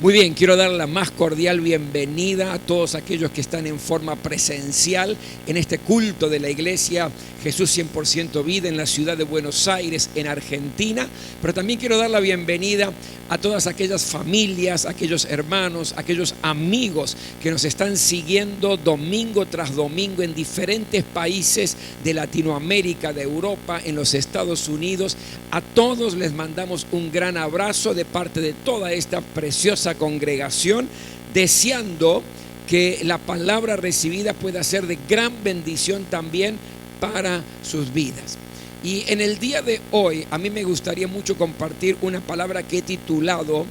Muy bien, quiero dar la más cordial bienvenida a todos aquellos que están en forma presencial en este culto de la iglesia Jesús 100% Vida en la ciudad de Buenos Aires, en Argentina. Pero también quiero dar la bienvenida a todas aquellas familias, aquellos hermanos, aquellos amigos que nos están siguiendo domingo tras domingo en diferentes países de Latinoamérica, de Europa, en los Estados Unidos. A todos les mandamos un gran abrazo de parte de toda esta preciosa congregación, deseando que la palabra recibida pueda ser de gran bendición también para sus vidas. Y en el día de hoy a mí me gustaría mucho compartir una palabra que he titulado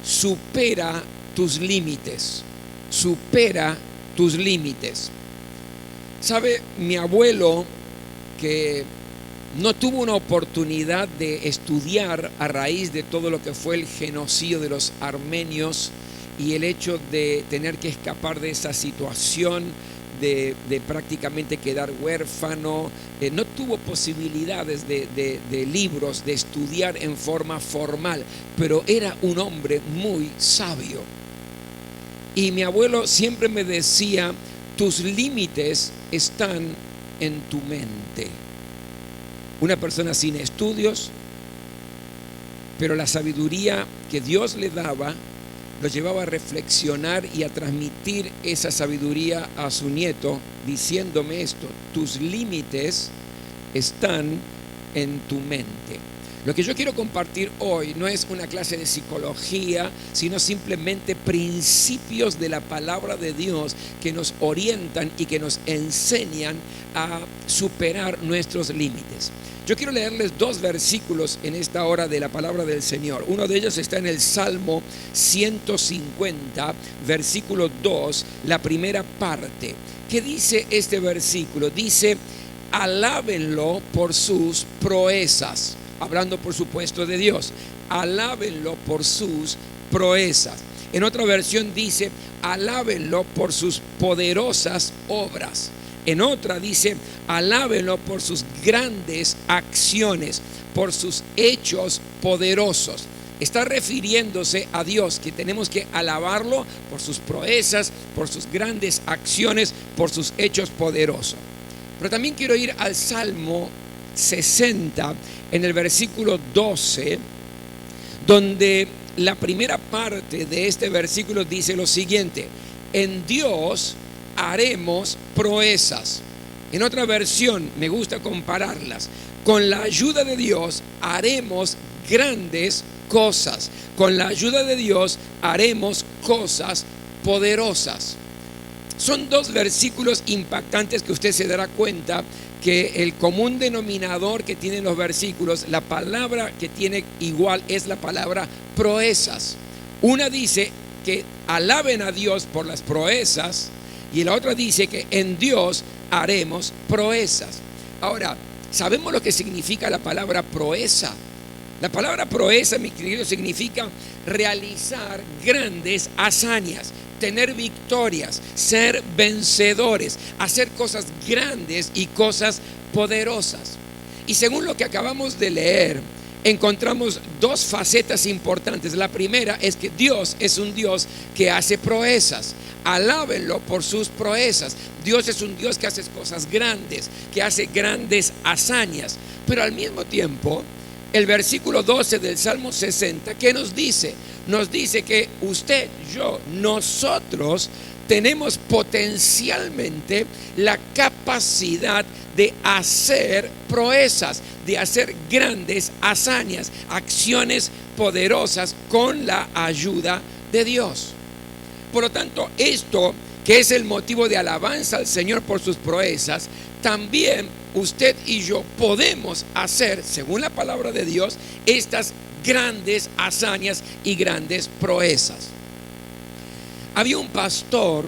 Supera tus límites. Supera tus límites. ¿Sabe? Mi abuelo, que no tuvo una oportunidad de estudiar a raíz de todo lo que fue el genocidio de los armenios y el hecho de tener que escapar de esa situación, de prácticamente quedar huérfano, no tuvo posibilidades de libros, de estudiar en forma formal, pero era un hombre muy sabio. Y mi abuelo siempre me decía, tus límites están en tu mente. Una persona sin estudios, pero la sabiduría que Dios le daba lo llevaba a reflexionar y a transmitir esa sabiduría a su nieto, diciéndome esto: tus límites están en tu mente. Lo que yo quiero compartir hoy no es una clase de psicología, sino simplemente principios de la palabra de Dios que nos orientan y que nos enseñan a superar nuestros límites. Yo quiero leerles dos versículos en esta hora de la palabra del Señor. Uno de ellos está en el Salmo 150, versículo 2, la primera parte. ¿Qué dice este versículo? Dice, alábenlo por sus proezas. Hablando por supuesto de Dios. Alábenlo por sus proezas. En otra versión dice, alábenlo por sus poderosas obras. En otra dice, alábenlo por sus grandes acciones, por sus hechos poderosos. Está refiriéndose a Dios, que tenemos que alabarlo por sus proezas, por sus grandes acciones, por sus hechos poderosos. Pero también quiero ir al Salmo 60, en el versículo 12, donde la primera parte de este versículo dice lo siguiente: en Dios haremos proezas. En otra versión, me gusta compararlas, con la ayuda de Dios haremos grandes cosas. Con la ayuda de Dios haremos cosas poderosas. Son dos versículos impactantes que usted se dará cuenta que el común denominador que tienen los versículos, la palabra que tiene igual es la palabra proezas. Una dice que alaben a Dios por las proezas y la otra dice que en Dios haremos proezas. Ahora, ¿sabemos lo que significa la palabra proeza? La palabra proeza, mi querido, significa realizar grandes hazañas, tener victorias, ser vencedores, hacer cosas grandes y cosas poderosas. Y según lo que acabamos de leer, encontramos dos facetas importantes. La primera es que Dios es un Dios que hace proezas. Alábenlo por sus proezas. Dios es un Dios que hace cosas grandes, que hace grandes hazañas. Pero al mismo tiempo, el versículo 12 del Salmo 60, ¿qué nos dice? Nos dice que usted, yo, nosotros tenemos potencialmente la capacidad de hacer proezas, de hacer grandes hazañas, acciones poderosas con la ayuda de Dios. Por lo tanto, esto que es el motivo de alabanza al Señor por sus proezas, también usted y yo podemos hacer, según la palabra de Dios, estas grandes hazañas y grandes proezas. Había un pastor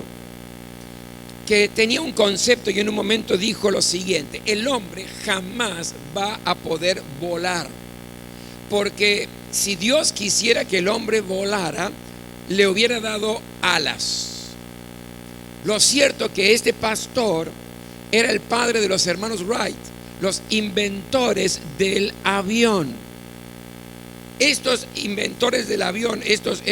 que tenía un concepto y en un momento dijo lo siguiente: el hombre jamás va a poder volar, porque si Dios quisiera que el hombre volara, le hubiera dado alas. Lo cierto que este pastor era el padre de los hermanos Wright, los inventores del avión. Estos inventores del avión, estos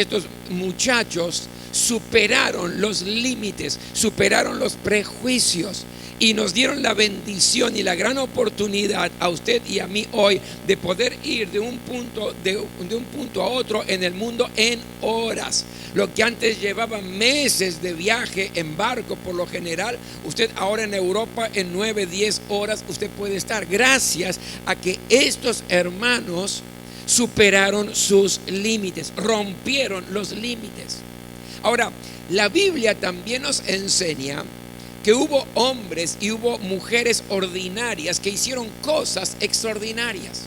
muchachos superaron los límites, superaron los prejuicios y nos dieron la bendición y la gran oportunidad a usted y a mí hoy de poder ir de un punto a otro en el mundo en horas. Lo que antes llevaba meses de viaje en barco, por lo general, usted ahora en Europa en 9, 10 horas usted puede estar, gracias a que estos hermanos superaron sus límites, rompieron los límites. Ahora, la Biblia también nos enseña que hubo hombres y hubo mujeres ordinarias que hicieron cosas extraordinarias.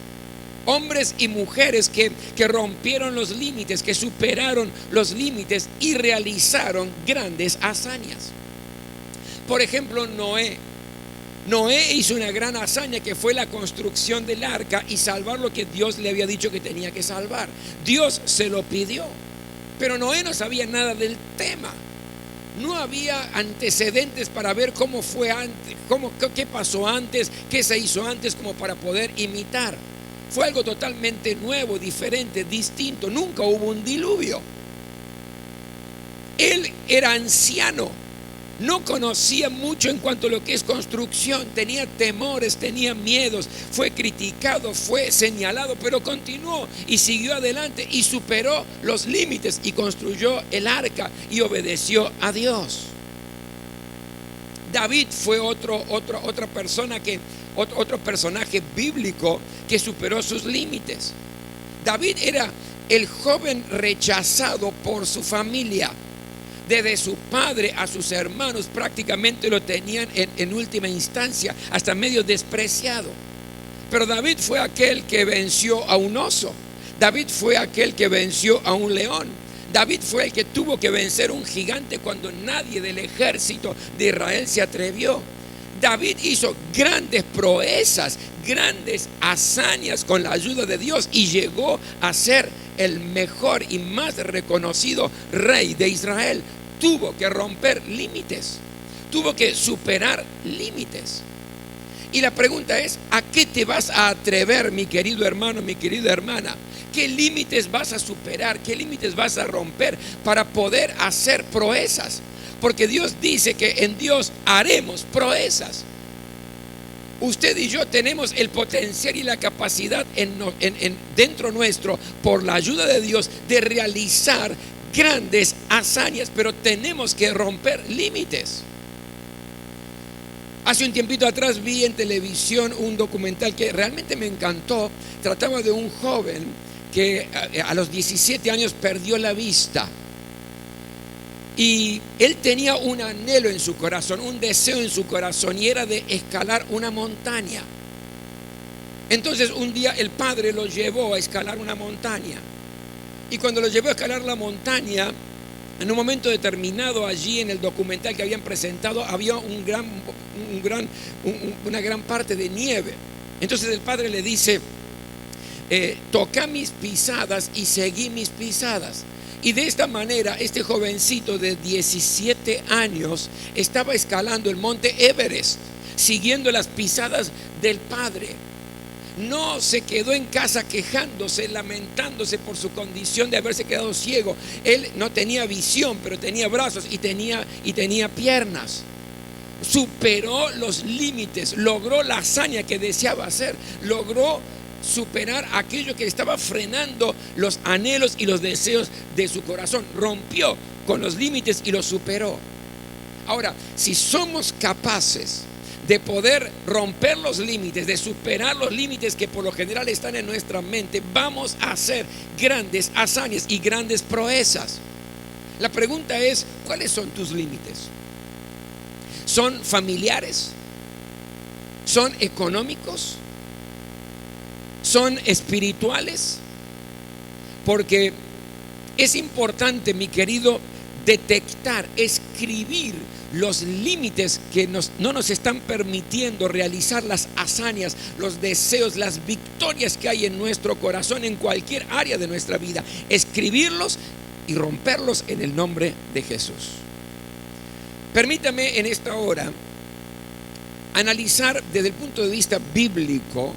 Hombres y mujeres que rompieron los límites, que superaron los límites y realizaron grandes hazañas. Por ejemplo, Noé hizo una gran hazaña que fue la construcción del arca y salvar lo que Dios le había dicho que tenía que salvar. Dios se lo pidió, pero Noé no sabía nada del tema. No había antecedentes para ver cómo fue antes, qué pasó antes, qué se hizo antes, como para poder imitar. Fue algo totalmente nuevo, diferente, distinto. Nunca hubo un diluvio. Él era anciano, no conocía mucho en cuanto a lo que es construcción, tenía temores, tenía miedos, fue criticado, fue señalado, pero continuó y siguió adelante y superó los límites y construyó el arca y obedeció a Dios. David fue otro personaje bíblico que superó sus límites. David era el joven rechazado por su familia. Desde su padre a sus hermanos prácticamente lo tenían en última instancia, hasta medio despreciado. Pero David fue aquel que venció a un oso. David fue aquel que venció a un león. David fue el que tuvo que vencer un gigante cuando nadie del ejército de Israel se atrevió. David hizo grandes proezas, grandes hazañas con la ayuda de Dios y llegó a ser el mejor y más reconocido rey de Israel. Tuvo que romper límites, tuvo que superar límites. Y la pregunta es, ¿a qué te vas a atrever, mi querido hermano, mi querida hermana? ¿Qué límites vas a superar? ¿Qué límites vas a romper para poder hacer proezas? Porque Dios dice que en Dios haremos proezas. Usted y yo tenemos el potencial y la capacidad dentro nuestro, por la ayuda de Dios, de realizar grandes hazañas, pero tenemos que romper límites. Hace un tiempito atrás vi en televisión un documental que realmente me encantó. Trataba de un joven que a los 17 años perdió la vista. Y él tenía un anhelo en su corazón, un deseo en su corazón, y era de escalar una montaña. Entonces un día el padre lo llevó a escalar una montaña. Y cuando lo llevó a escalar la montaña, en un momento determinado, allí en el documental que habían presentado, había una gran parte de nieve. Entonces el padre le dice, toca mis pisadas y seguí mis pisadas. Y de esta manera este jovencito de 17 años estaba escalando el monte Everest, siguiendo las pisadas del padre. No se quedó en casa quejándose, lamentándose por su condición de haberse quedado ciego. Él no tenía visión, pero tenía brazos y tenía piernas. Superó los límites, logró la hazaña que deseaba hacer, logró superar aquello que estaba frenando los anhelos y los deseos de su corazón. Rompió con los límites y los superó. Ahora, si somos capaces de poder romper los límites, de superar los límites que por lo general están en nuestra mente, vamos a hacer grandes hazañas y grandes proezas. La pregunta es, ¿cuáles son tus límites? ¿Son familiares? ¿Son económicos? ¿Son espirituales? Porque es importante, mi querido, detectar, escribir los límites que no nos están permitiendo realizar las hazañas, los deseos, las victorias que hay en nuestro corazón en cualquier área de nuestra vida. Escribirlos y romperlos en el nombre de Jesús. Permítame en esta hora analizar desde el punto de vista bíblico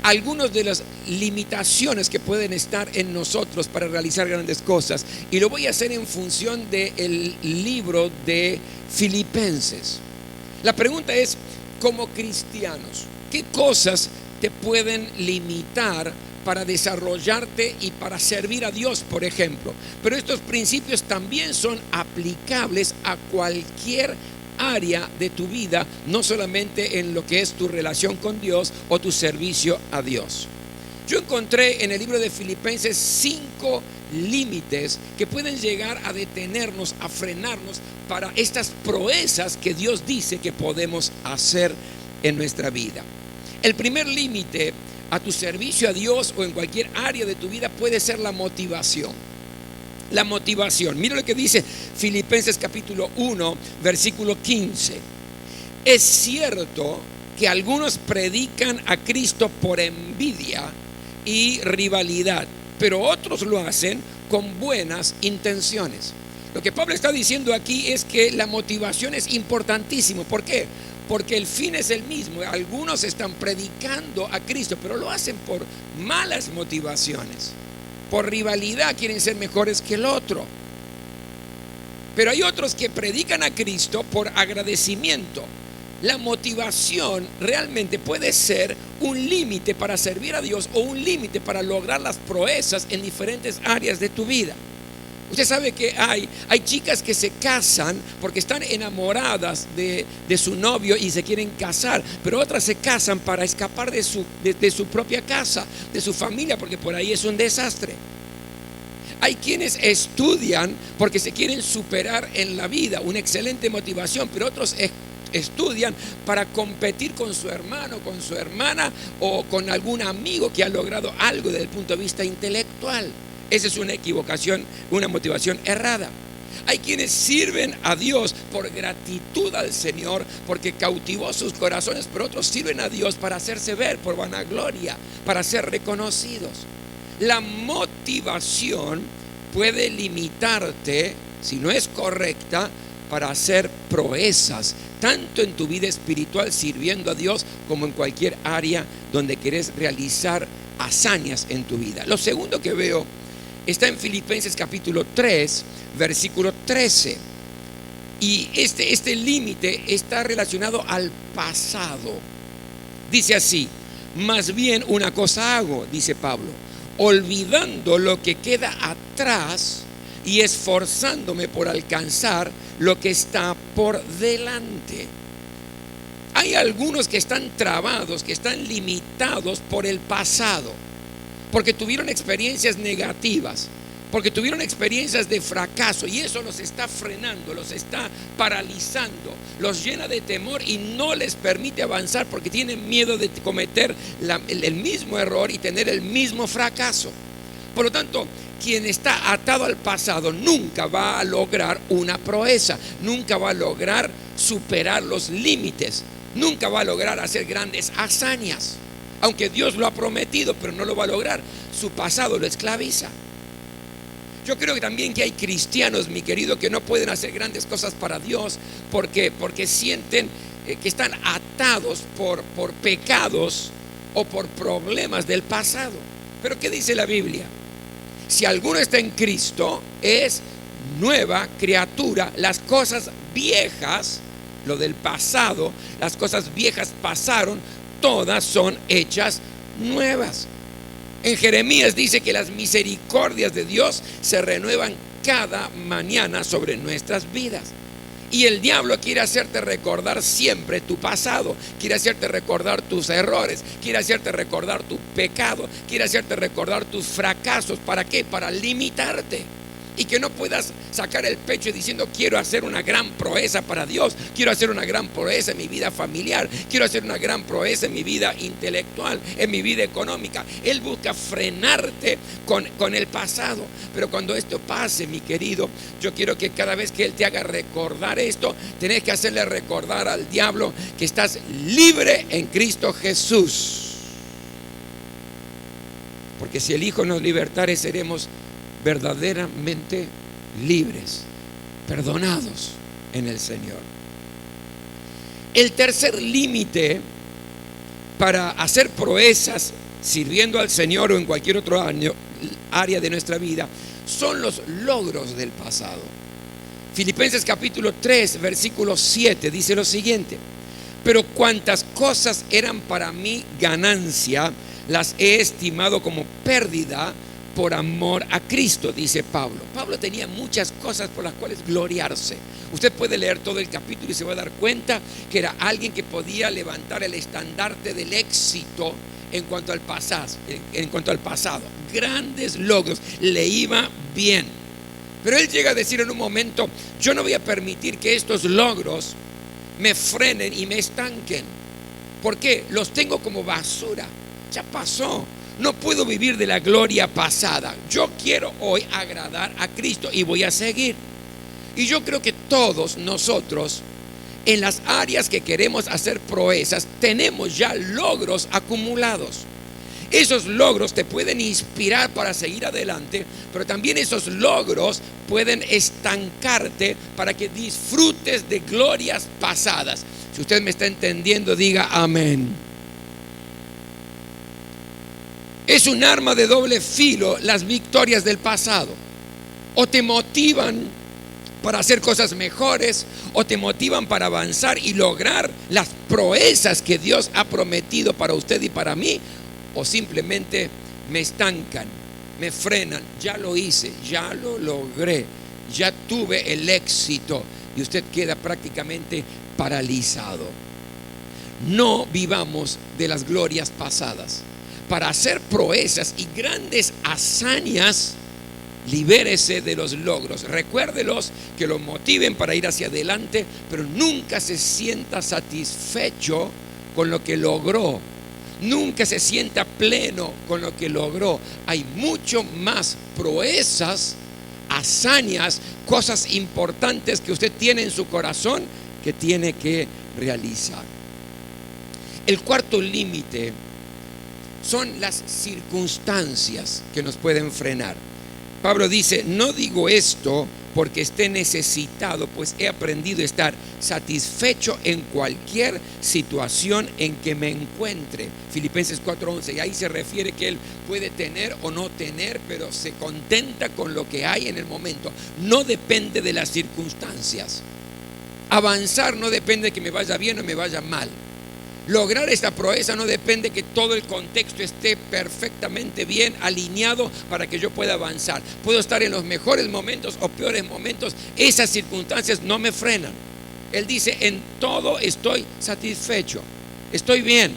algunas de las limitaciones que pueden estar en nosotros para realizar grandes cosas. Y lo voy a hacer en función del libro de Filipenses. La pregunta es, como cristianos, ¿qué cosas te pueden limitar para desarrollarte y para servir a Dios, por ejemplo? Pero estos principios también son aplicables a cualquier área de tu vida, no solamente en lo que es tu relación con Dios o tu servicio a Dios. Yo encontré en el libro de Filipenses 5 límites que pueden llegar a detenernos, a frenarnos para estas proezas que Dios dice que podemos hacer en nuestra vida. El primer límite a tu servicio a Dios o en cualquier área de tu vida puede ser la motivación. La motivación. Mira lo que dice Filipenses capítulo 1, versículo 15. Es cierto que algunos predican a Cristo por envidia y rivalidad, pero otros lo hacen con buenas intenciones. Lo que Pablo está diciendo aquí es que la motivación es importantísimo. ¿Por qué? Porque el fin es el mismo. Algunos están predicando a Cristo, pero lo hacen por malas motivaciones. Por rivalidad, quieren ser mejores que el otro. Pero hay otros que predican a Cristo por agradecimiento. La motivación realmente puede ser un límite para servir a Dios o un límite para lograr las proezas en diferentes áreas de tu vida. Usted sabe que hay chicas que se casan porque están enamoradas de su novio y se quieren casar, pero otras se casan para escapar de su propia casa, de su familia, porque por ahí es un desastre. Hay quienes estudian porque se quieren superar en la vida, una excelente motivación, pero otros estudian para competir con su hermano, con su hermana o con algún amigo que ha logrado algo desde el punto de vista intelectual. Esa es una equivocación, una motivación errada. Hay quienes sirven a Dios por gratitud al Señor, porque cautivó sus corazones, pero otros sirven a Dios para hacerse ver, por vanagloria, para ser reconocidos. La motivación puede limitarte, si no es correcta, para hacer proezas, tanto en tu vida espiritual sirviendo a Dios, como en cualquier área donde querés realizar hazañas en tu vida. Lo segundo que veo está en Filipenses capítulo 3, versículo 13. Y este límite está relacionado al pasado. Dice así: más bien una cosa hago, dice Pablo, olvidando lo que queda atrás y esforzándome por alcanzar lo que está por delante. Hay algunos que están trabados, que están limitados por el pasado, porque tuvieron experiencias negativas, porque tuvieron experiencias de fracaso, y eso los está frenando, los está paralizando, los llena de temor y no les permite avanzar porque tienen miedo de cometer el mismo error y tener el mismo fracaso. Por lo tanto, quien está atado al pasado nunca va a lograr una proeza, nunca va a lograr superar los límites, nunca va a lograr hacer grandes hazañas. Aunque Dios lo ha prometido, pero no lo va a lograr. Su pasado lo esclaviza. Yo creo que también que hay cristianos, mi querido, que no pueden hacer grandes cosas para Dios porque sienten que están atados por pecados o por problemas del pasado. Pero ¿qué dice la Biblia? Si alguno está en Cristo, es nueva criatura. Las cosas viejas, lo del pasado, las cosas viejas pasaron, todas son hechas nuevas. En Jeremías dice que las misericordias de Dios se renuevan cada mañana sobre nuestras vidas. Y el diablo quiere hacerte recordar siempre tu pasado, quiere hacerte recordar tus errores, quiere hacerte recordar tu pecado, quiere hacerte recordar tus fracasos. ¿Para qué? Para limitarte. Y que no puedas sacar el pecho diciendo: quiero hacer una gran proeza para Dios, quiero hacer una gran proeza en mi vida familiar, quiero hacer una gran proeza en mi vida intelectual, en mi vida económica. Él busca frenarte con el pasado. Pero cuando esto pase, mi querido, yo quiero que cada vez que Él te haga recordar esto, tenés que hacerle recordar al diablo que estás libre en Cristo Jesús. Porque si el Hijo nos libertare, seremos verdaderamente libres, perdonados en el Señor. El tercer límite para hacer proezas sirviendo al Señor o en cualquier otro área de nuestra vida, son los logros del pasado. Filipenses capítulo 3, versículo 7 dice lo siguiente: pero cuantas cosas eran para mí ganancia, las he estimado como pérdida por amor a Cristo, dice Pablo. Pablo tenía muchas cosas por las cuales gloriarse. Usted puede leer todo el capítulo y se va a dar cuenta que era alguien que podía levantar el estandarte del éxito en cuanto al pasado. Grandes logros, le iba bien. Pero él llega a decir en un momento: yo no voy a permitir que estos logros me frenen y me estanquen. ¿Por qué? Los tengo como basura. Ya pasó. No puedo vivir de la gloria pasada. Yo quiero hoy agradar a Cristo y voy a seguir. Y yo creo que todos nosotros, en las áreas que queremos hacer proezas, tenemos ya logros acumulados. Esos logros te pueden inspirar para seguir adelante, pero también esos logros pueden estancarte para que disfrutes de glorias pasadas. Si usted me está entendiendo, diga amén. Es un arma de doble filo las victorias del pasado. O te motivan para hacer cosas mejores, o te motivan para avanzar y lograr las proezas que Dios ha prometido para usted y para mí, o simplemente me estancan, me frenan. Ya lo hice, ya lo logré, ya tuve el éxito, y usted queda prácticamente paralizado. No vivamos de las glorias pasadas. Para hacer proezas y grandes hazañas, libérese de los logros. Recuérdelos, que lo motiven para ir hacia adelante, pero nunca se sienta satisfecho con lo que logró. Nunca se sienta pleno con lo que logró. Hay mucho más proezas, hazañas, cosas importantes que usted tiene en su corazón que tiene que realizar. El cuarto límite son las circunstancias que nos pueden frenar. Pablo dice: no digo esto porque esté necesitado, pues he aprendido a estar satisfecho en cualquier situación en que me encuentre. Filipenses 4:11, y ahí se refiere que él puede tener o no tener, pero se contenta con lo que hay en el momento. No depende de las circunstancias. Avanzar no depende de que me vaya bien o me vaya mal. Lograr esta proeza no depende que todo el contexto esté perfectamente bien alineado para que yo pueda avanzar. Puedo estar en los mejores momentos o peores momentos. Esas circunstancias no me frenan. Él dice: en todo estoy satisfecho. Estoy bien.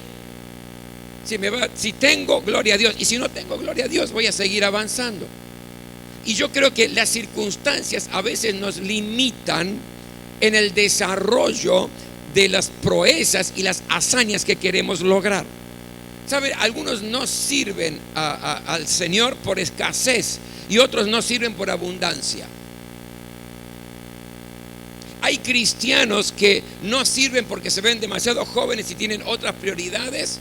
Si tengo, gloria a Dios. Y si no tengo, gloria a Dios, voy a seguir avanzando. Y yo creo que las circunstancias a veces nos limitan en el desarrollo de las proezas y las hazañas que queremos lograr. ¿Sabe? Algunos no sirven al Señor por escasez y otros no sirven por abundancia. Hay cristianos que no sirven porque se ven demasiado jóvenes y tienen otras prioridades.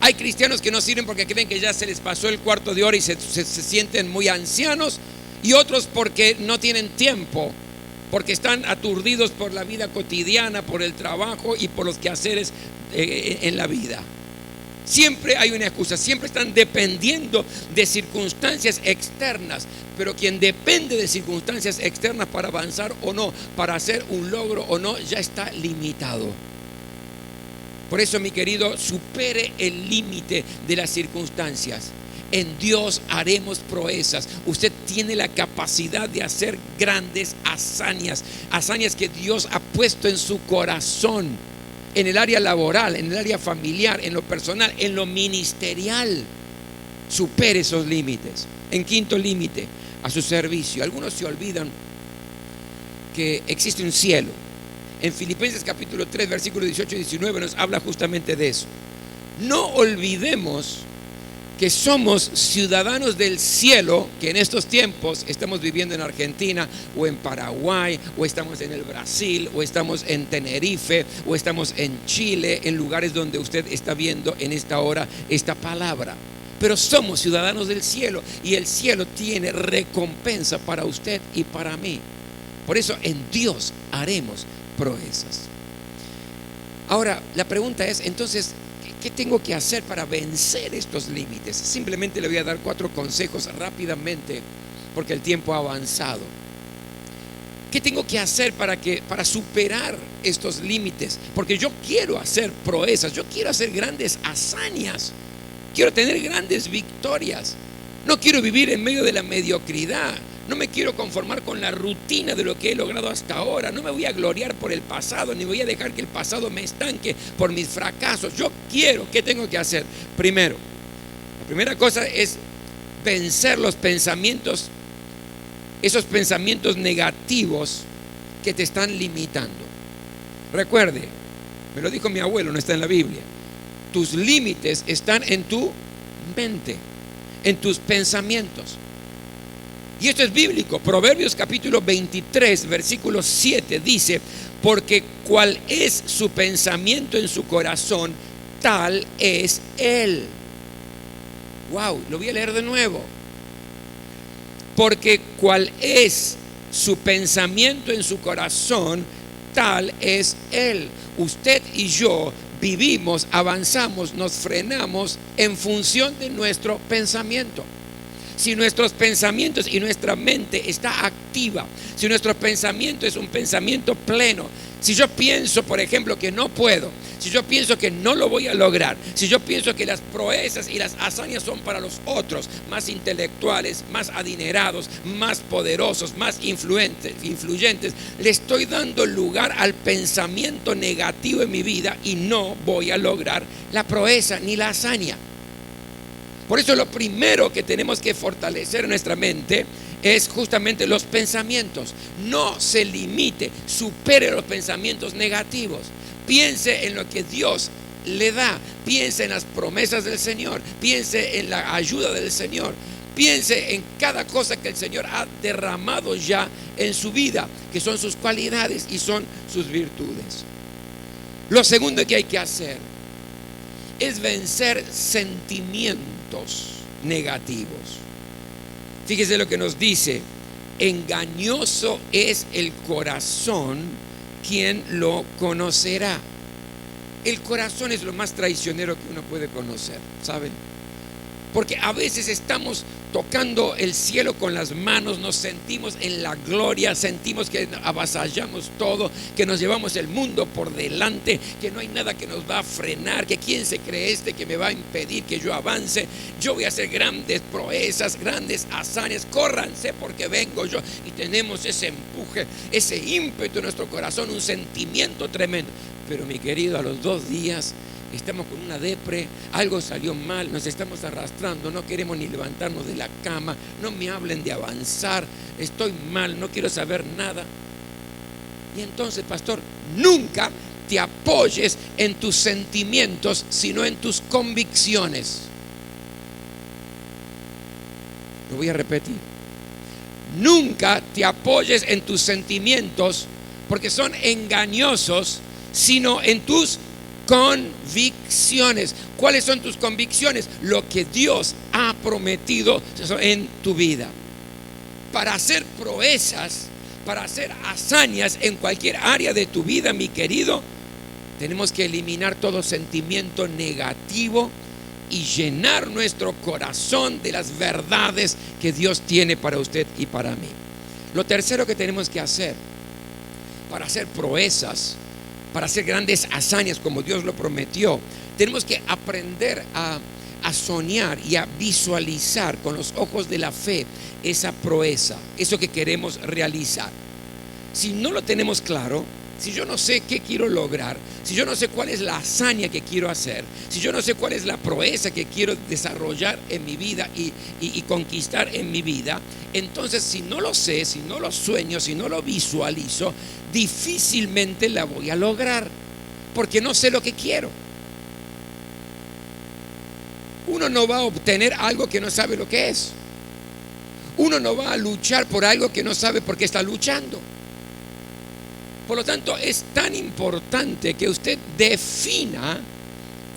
Hay cristianos que no sirven porque creen que ya se les pasó el cuarto de hora y se sienten muy ancianos, y otros porque no tienen tiempo, porque están aturdidos por la vida cotidiana, por el trabajo y por los quehaceres en la vida. Siempre hay una excusa, siempre están dependiendo de circunstancias externas, pero quien depende de circunstancias externas para avanzar o no, para hacer un logro o no, ya está limitado. Por eso, mi querido, supere el límite de las circunstancias. En Dios haremos proezas. Usted tiene la capacidad de hacer grandes hazañas, hazañas que Dios ha puesto en su corazón, en el área laboral, en el área familiar, en lo personal, en lo ministerial. Supere esos límites. En quinto límite, a su servicio. Algunos se olvidan que existe un cielo. En Filipenses capítulo 3, versículos 18 y 19 nos habla justamente de eso. No olvidemos que somos ciudadanos del cielo, que en estos tiempos estamos viviendo en Argentina o en Paraguay, o estamos en el Brasil, o estamos en Tenerife, o estamos en Chile, en lugares donde usted está viendo en esta hora esta palabra. Pero somos ciudadanos del cielo, y el cielo tiene recompensa para usted y para mí. Por eso en Dios haremos proezas. Ahora, la pregunta es, entonces, ¿Qué tengo que hacer para vencer estos límites? Simplemente le voy a dar 4 consejos rápidamente porque el tiempo ha avanzado. ¿Qué tengo que hacer para superar estos límites? Porque yo quiero hacer proezas, yo quiero hacer grandes hazañas, quiero tener grandes victorias. No quiero vivir en medio de la mediocridad. No me quiero conformar con la rutina de lo que he logrado hasta ahora. No me voy a gloriar por el pasado, ni voy a dejar que el pasado me estanque por mis fracasos. Yo quiero, ¿qué tengo que hacer? Primero, la primera cosa es vencer los pensamientos, esos pensamientos negativos que te están limitando. Recuerde, me lo dijo mi abuelo, no está en la Biblia. Tus límites están en tu mente, en tus pensamientos. Y esto es bíblico. Proverbios capítulo 23, versículo 7 dice: porque cual es su pensamiento en su corazón, tal es él. Wow, lo voy a leer de nuevo. Porque cual es su pensamiento en su corazón, tal es él. Usted y yo vivimos, avanzamos, nos frenamos en función de nuestro pensamiento. Si nuestros pensamientos y nuestra mente está activa, si nuestro pensamiento es un pensamiento pleno, si yo pienso, por ejemplo, que no puedo, si yo pienso que no lo voy a lograr, si yo pienso que las proezas y las hazañas son para los otros, más intelectuales, más adinerados, más poderosos, más influyentes, le estoy dando lugar al pensamiento negativo en mi vida y no voy a lograr la proeza ni la hazaña. Por eso lo primero que tenemos que fortalecer en nuestra mente es justamente los pensamientos. No se limite, supere los pensamientos negativos. Piense en lo que Dios le da. Piense en las promesas del Señor. Piense en la ayuda del Señor. Piense en cada cosa que el Señor ha derramado ya en su vida, que son sus cualidades y son sus virtudes. Lo segundo que hay que hacer es vencer sentimientos negativos. Fíjese lo que nos dice: engañoso es el corazón, ¿quién lo conocerá? El corazón es lo más traicionero que uno puede conocer, ¿saben? Porque a veces estamos tocando el cielo con las manos, nos sentimos en la gloria, sentimos que avasallamos todo, que nos llevamos el mundo por delante, que no hay nada que nos va a frenar, que quién se cree que me va a impedir que yo avance. Yo voy a hacer grandes proezas, grandes hazañas, córranse porque vengo yo. Y tenemos ese empuje, ese ímpetu en nuestro corazón, un sentimiento tremendo. Pero mi querido, a los 2 días estamos con una depre, algo salió mal, nos estamos arrastrando, no queremos ni levantarnos de la cama, no me hablen de avanzar, estoy mal, no quiero saber nada. Y entonces, pastor, nunca te apoyes en tus sentimientos, sino en tus convicciones. Lo voy a repetir. Nunca te apoyes en tus sentimientos, porque son engañosos, sino en tus convicciones. ¿Cuáles son tus convicciones? Lo que Dios ha prometido en tu vida. Para hacer proezas, para hacer hazañas en cualquier área de tu vida, mi querido, tenemos que eliminar todo sentimiento negativo y llenar nuestro corazón de las verdades que Dios tiene para usted y para mí. Lo tercero que tenemos que hacer para hacer proezas, para hacer grandes hazañas como Dios lo prometió, tenemos que aprender a soñar y a visualizar con los ojos de la fe esa proeza, eso que queremos realizar. Si no lo tenemos claro, si yo no sé qué quiero lograr, si yo no sé cuál es la hazaña que quiero hacer, si yo no sé cuál es la proeza que quiero desarrollar en mi vida y conquistar en mi vida, entonces si no lo sé, si no lo sueño, si no lo visualizo, difícilmente la voy a lograr, porque no sé lo que quiero. Uno no va a obtener algo que no sabe lo que es. Uno no va a luchar por algo que no sabe por qué está luchando. Por lo tanto, es tan importante que usted defina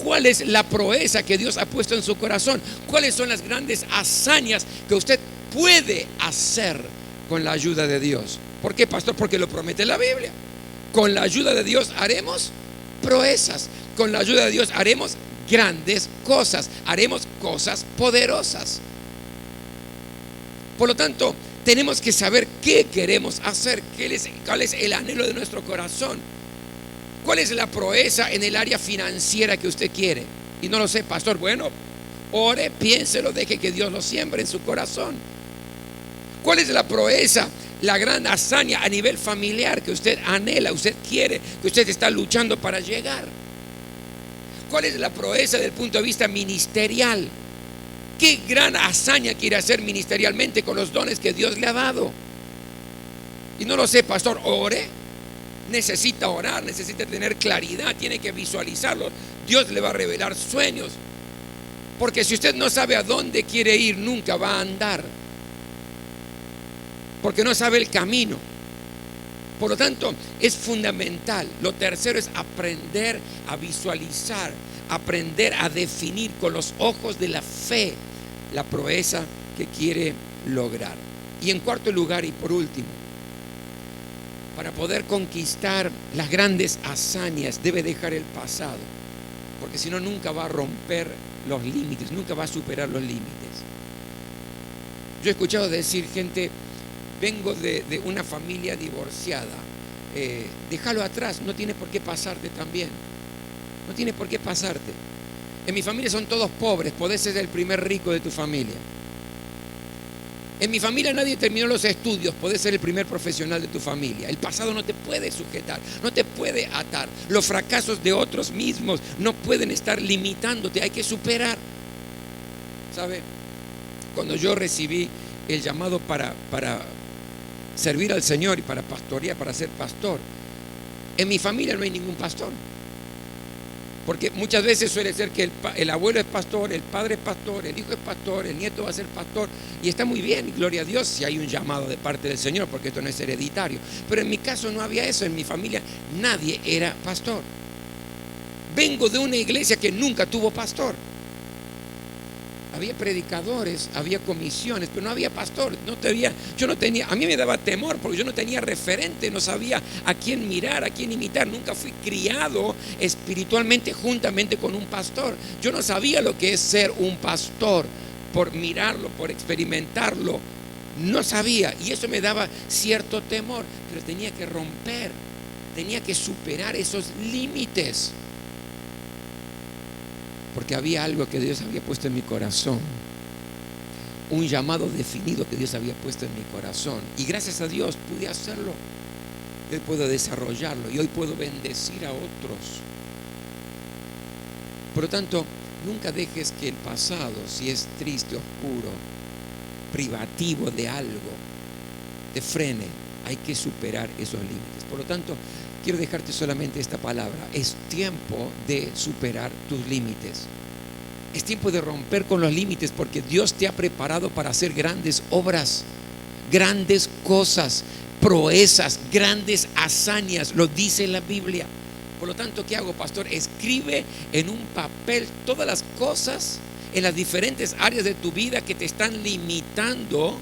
cuál es la proeza que Dios ha puesto en su corazón, cuáles son las grandes hazañas que usted puede hacer con la ayuda de Dios. ¿Por qué, pastor? Porque lo promete la Biblia. Con la ayuda de Dios haremos proezas. Con la ayuda de Dios haremos grandes cosas, haremos cosas poderosas. Por lo tanto, tenemos que saber qué queremos hacer, cuál es el anhelo de nuestro corazón, cuál es la proeza en el área financiera que usted quiere. Y no lo sé, pastor, bueno, ore, piénselo, deje que Dios lo siembre en su corazón. ¿Cuál es la proeza, la gran hazaña a nivel familiar que usted anhela, usted quiere, que usted está luchando para llegar? ¿Cuál es la proeza desde el punto de vista ministerial? ¿Qué gran hazaña quiere hacer ministerialmente con los dones que Dios le ha dado? Y no lo sé, pastor, ore. Necesita orar, necesita tener claridad, tiene que visualizarlo. Dios le va a revelar sueños. Porque si usted no sabe a dónde quiere ir, nunca va a andar. Porque no sabe el camino. Por lo tanto, es fundamental. Lo tercero es aprender a visualizar, aprender a definir con los ojos de la fe la proeza que quiere lograr. Y en cuarto lugar y por último, para poder conquistar las grandes hazañas debe dejar el pasado, porque si no nunca va a romper los límites, nunca va a superar los límites. Yo he escuchado decir gente: vengo de una familia divorciada, déjalo atrás, no tiene por qué pasarte también, no tiene por qué pasarte. En mi familia son todos pobres, podés ser el primer rico de tu familia. En mi familia nadie terminó los estudios, podés ser el primer profesional de tu familia. El pasado no te puede sujetar, no te puede atar. Los fracasos de otros mismos no pueden estar limitándote, hay que superar. ¿Sabe? Cuando yo recibí el llamado para servir al Señor y para pastorear, para ser pastor, en mi familia no hay ningún pastor. Porque muchas veces suele ser que el abuelo es pastor, el padre es pastor, el hijo es pastor, el nieto va a ser pastor. Y está muy bien, gloria a Dios, si hay un llamado de parte del Señor, porque esto no es hereditario. Pero en mi caso no había eso, en mi familia nadie era pastor. Vengo de una iglesia que nunca tuvo pastor. Había predicadores, había comisiones, pero no había pastor. Yo no tenía, a mí me daba temor porque yo no tenía referente, no sabía a quién mirar, a quién imitar. Nunca fui criado espiritualmente juntamente con un pastor. Yo no sabía lo que es ser un pastor por mirarlo, por experimentarlo. No sabía, y eso me daba cierto temor, pero tenía que romper, tenía que superar esos límites. Porque había algo que Dios había puesto en mi corazón, un llamado definido que Dios había puesto en mi corazón, y gracias a Dios pude hacerlo. Hoy puedo desarrollarlo y hoy puedo bendecir a otros. Por lo tanto, nunca dejes que el pasado, si es triste, oscuro, privativo de algo, te frene. Hay que superar esos límites. Por lo tanto, quiero dejarte solamente esta palabra: es tiempo de superar tus límites. Es tiempo de romper con los límites, porque Dios te ha preparado para hacer grandes obras, grandes cosas, proezas, grandes hazañas. Lo dice la Biblia. Por lo tanto, ¿qué hago, pastor? Escribe en un papel todas las cosas en las diferentes áreas de tu vida que te están limitando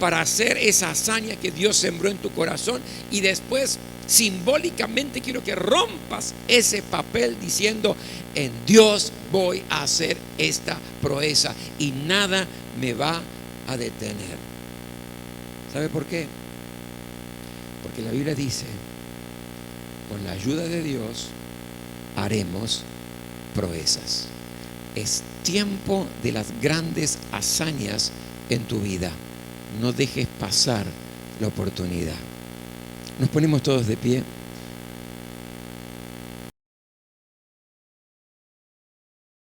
para hacer esa hazaña que Dios sembró en tu corazón. Y después, simbólicamente, quiero que rompas ese papel diciendo: en Dios voy a hacer esta proeza y nada me va a detener. ¿Sabe por qué? Porque la Biblia dice: con la ayuda de Dios haremos proezas. Es tiempo de las grandes hazañas en tu vida. No dejes pasar la oportunidad. Nos ponemos todos de pie.